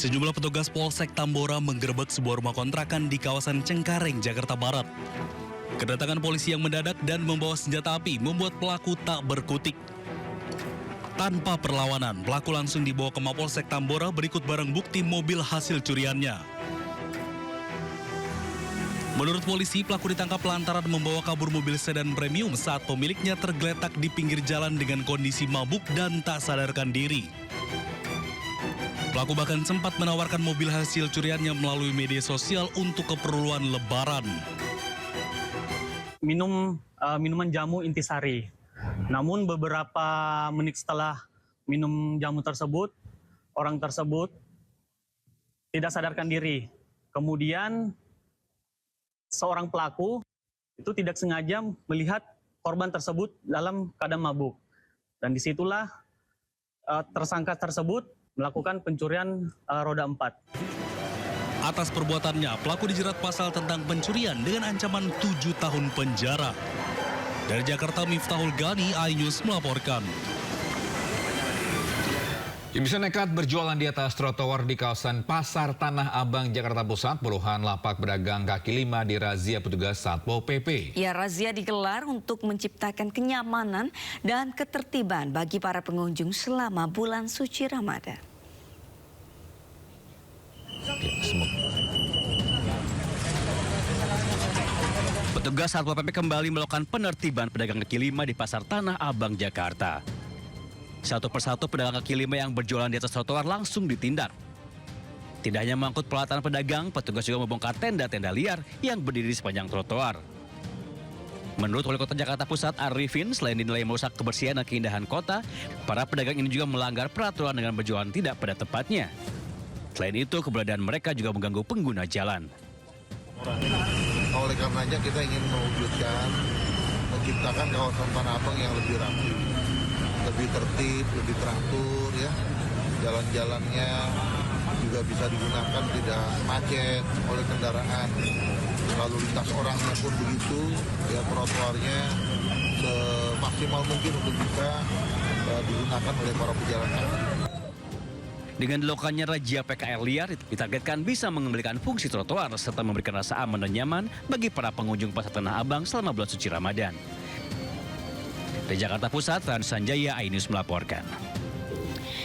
Sejumlah petugas Polsek Tambora menggerebek sebuah rumah kontrakan di kawasan Cengkareng, Jakarta Barat. Kedatangan polisi yang mendadak dan membawa senjata api membuat pelaku tak berkutik. Tanpa perlawanan, pelaku langsung dibawa ke Mapolsek Tambora berikut barang bukti mobil hasil curiannya. Menurut polisi, pelaku ditangkap lantaran membawa kabur mobil sedan premium saat pemiliknya tergeletak di pinggir jalan dengan kondisi mabuk dan tak sadarkan diri. Pelaku bahkan sempat menawarkan mobil hasil curiannya melalui media sosial untuk keperluan lebaran. Minuman jamu intisari. Namun beberapa menit setelah minum jamu tersebut, orang tersebut tidak sadarkan diri. Kemudian seorang pelaku itu tidak sengaja melihat korban tersebut dalam keadaan mabuk. Dan disitulah tersangka tersebut melakukan pencurian roda 4. Atas perbuatannya, pelaku dijerat pasal tentang pencurian dengan ancaman 7 tahun penjara. Dari Jakarta, Miftahul Gani, iNews melaporkan. Bisa nekat berjualan di atas trotoar di kawasan Pasar Tanah Abang, Jakarta Pusat, puluhan lapak pedagang kaki lima dirazia petugas Satpol PP. Ya, razia digelar untuk menciptakan kenyamanan dan ketertiban bagi para pengunjung selama bulan suci Ramadan. Petugas Satpol PP kembali melakukan penertiban pedagang kaki lima di Pasar Tanah Abang, Jakarta. Satu persatu pedagang kaki lima yang berjualan di atas trotoar langsung ditindak. Tidak hanya mengangkut peralatan pedagang, petugas juga membongkar tenda-tenda liar yang berdiri di sepanjang trotoar. Menurut Wali Kota Jakarta Pusat Arifin, selain dinilai merusak kebersihan dan keindahan kota, para pedagang ini juga melanggar peraturan dengan berjualan tidak pada tempatnya. Selain itu, keberadaan mereka juga mengganggu pengguna jalan. Oleh karenanya kita ingin menciptakan kawasan Tanah Abang yang lebih rapi, lebih tertib, lebih teratur ya. Jalan-jalannya juga bisa digunakan tidak macet oleh kendaraan. Lalu lintas orangnya pun begitu, ya trotoarnya semaksimal mungkin untuk bisa digunakan oleh para pejalan kaki. Dengan dilakukannya razia PKL liar, ditargetkan bisa mengembalikan fungsi trotoar serta memberikan rasa aman dan nyaman bagi para pengunjung Pasar Tanah Abang selama bulan suci Ramadan. Dari Jakarta Pusat, Ranu Sanjaya, iNews melaporkan.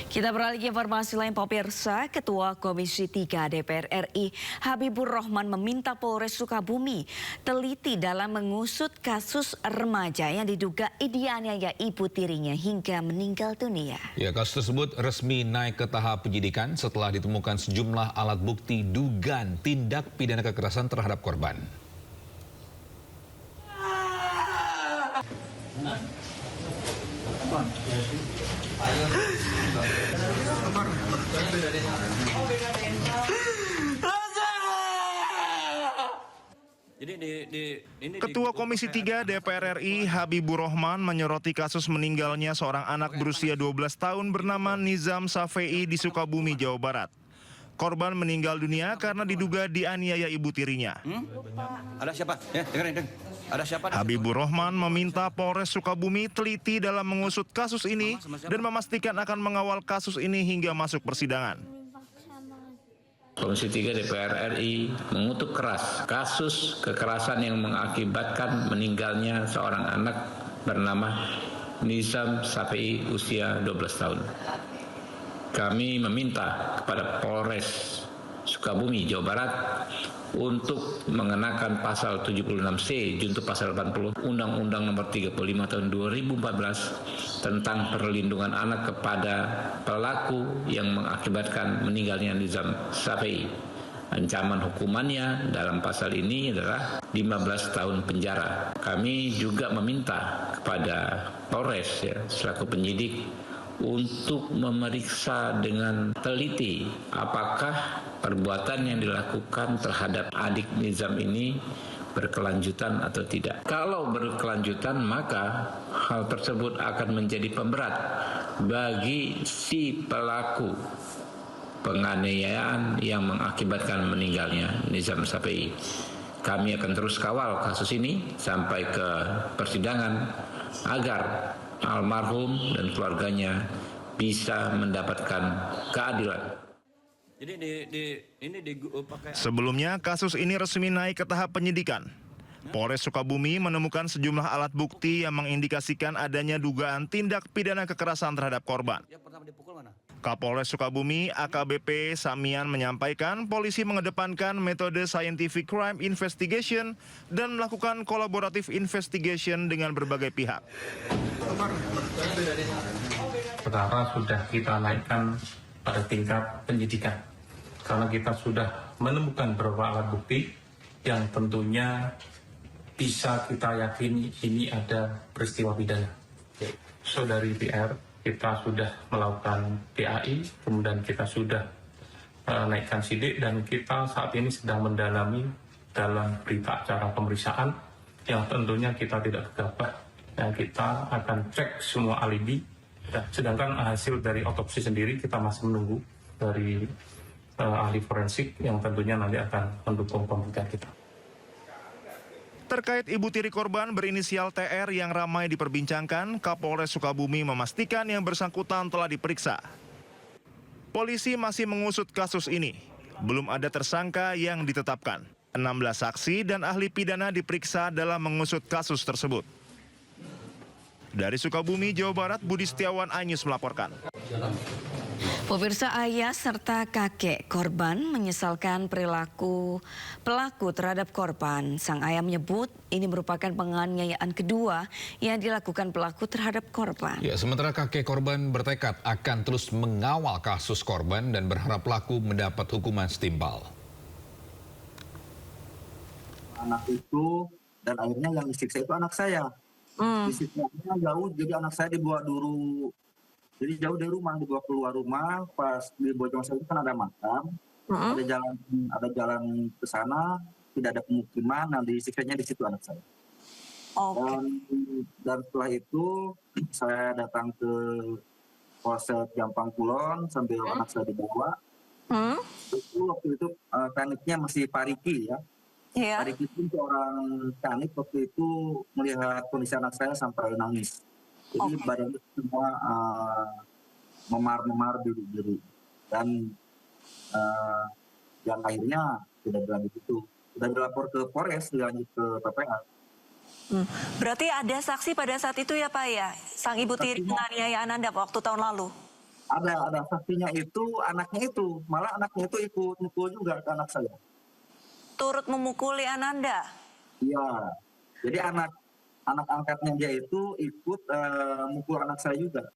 Kita beralih ke informasi lain, pemirsa. Ketua Komisi 3 DPR RI Habibur Rahman meminta Polres Sukabumi teliti dalam mengusut kasus remaja yang diduga dianiaya ibu tirinya hingga meninggal dunia. Ya, kasus tersebut resmi naik ke tahap penyidikan setelah ditemukan sejumlah alat bukti dugaan tindak pidana kekerasan terhadap korban. Ketua Komisi 3 DPR RI Habibur Rahman menyoroti kasus meninggalnya seorang anak berusia 12 tahun bernama Nizam Safei di Sukabumi, Jawa Barat. Korban meninggal dunia karena diduga dianiaya ibu tirinya. Ada siapa? Ya, dengerin. Ada siapa? Habibur Rahman meminta Polres Sukabumi teliti dalam mengusut kasus ini dan memastikan akan mengawal kasus ini hingga masuk persidangan. Komisi 3 DPR RI mengutuk keras kasus kekerasan yang mengakibatkan meninggalnya seorang anak bernama Nizam Safei usia 12 tahun. Kami meminta kepada Polres Sukabumi, Jawa Barat untuk mengenakan pasal 76C junto pasal 80 Undang-Undang Nomor 35 Tahun 2014 tentang perlindungan anak kepada pelaku yang mengakibatkan meninggalnya Nizam Safei. Ancaman hukumannya dalam pasal ini adalah 15 tahun penjara. Kami juga meminta kepada Polres selaku penyidik untuk memeriksa dengan teliti apakah perbuatan yang dilakukan terhadap adik Nizam ini berkelanjutan atau tidak. Kalau berkelanjutan, maka hal tersebut akan menjadi pemberat bagi si pelaku penganiayaan yang mengakibatkan meninggalnya Nizam Safei. Kami akan terus kawal kasus ini sampai ke persidangan agar almarhum dan keluarganya bisa mendapatkan keadilan. Sebelumnya, kasus ini resmi naik ke tahap penyidikan. Polres Sukabumi menemukan sejumlah alat bukti yang mengindikasikan adanya dugaan tindak pidana kekerasan terhadap korban. Kapolres Sukabumi AKBP Samian menyampaikan polisi mengedepankan metode scientific crime investigation dan melakukan collaborative investigation dengan berbagai pihak. Perkara sudah kita naikkan pada tingkat penyidikan karena kita sudah menemukan beberapa alat bukti yang tentunya bisa kita yakini ini ada peristiwa pidana. Saudari PR, kita sudah melakukan PAI, kemudian kita sudah naikkan sidik dan kita saat ini sedang mendalami dalam berita acara pemeriksaan yang tentunya kita tidak gegabah dan kita akan cek semua alibi. Sedangkan hasil dari otopsi sendiri kita masih menunggu dari ahli forensik yang tentunya nanti akan mendukung pembuktian kita. Terkait ibu tiri korban berinisial TR yang ramai diperbincangkan, Kapolres Sukabumi memastikan yang bersangkutan telah diperiksa. Polisi masih mengusut kasus ini. Belum ada tersangka yang ditetapkan. 16 saksi dan ahli pidana diperiksa dalam mengusut kasus tersebut. Dari Sukabumi, Jawa Barat, Budi Setiawan, iNews melaporkan. Pemirsa, ayah serta kakek korban menyesalkan perilaku pelaku terhadap korban. Sang ayah menyebut ini merupakan penganiayaan kedua yang dilakukan pelaku terhadap korban. Ya, sementara kakek korban bertekad akan terus mengawal kasus korban dan berharap pelaku mendapat hukuman setimpal. Anak itu dan akhirnya yang disiksa itu anak saya. Disiksanya jauh, jadi anak saya dibawa dulu. Jadi jauh dari rumah, dibawa keluar rumah, pas dibawa ke itu kan ada makam, ada jalan ke sana, tidak ada pemukiman, nah disiksanya di situ anak saya. Dan setelah itu saya datang ke Polsek Jampang Kulon sambil anak saya dibawa. Waktu itu tekniknya masih Pariki ya. Pariki itu seorang teknik waktu itu melihat kondisi anak saya sampai nangis. Jadi badannya semua memar-memar biru-biru dan yang akhirnya tidak berlanjut itu. Sudah dilapor ke Polres, dilanjut ke PPA. Berarti ada saksi pada saat itu ya Pak ya? Sang ibu tiri penganiayaan Anda waktu tahun lalu? Ada saksinya itu, anaknya itu. Malah anaknya itu ikut mukul juga ke anak saya. Turut memukuli Ananda? Iya, jadi anak angkatnya dia itu ikut mukul anak saya juga.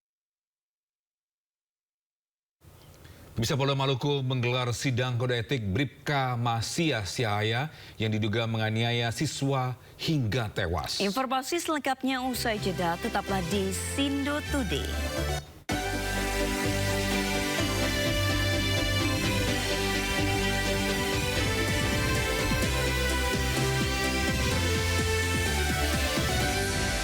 Bisa Polda Maluku menggelar sidang kode etik Bribka Masia Siaya yang diduga menganiaya siswa hingga tewas. Informasi selengkapnya usai jeda, tetaplah di Sindo Today.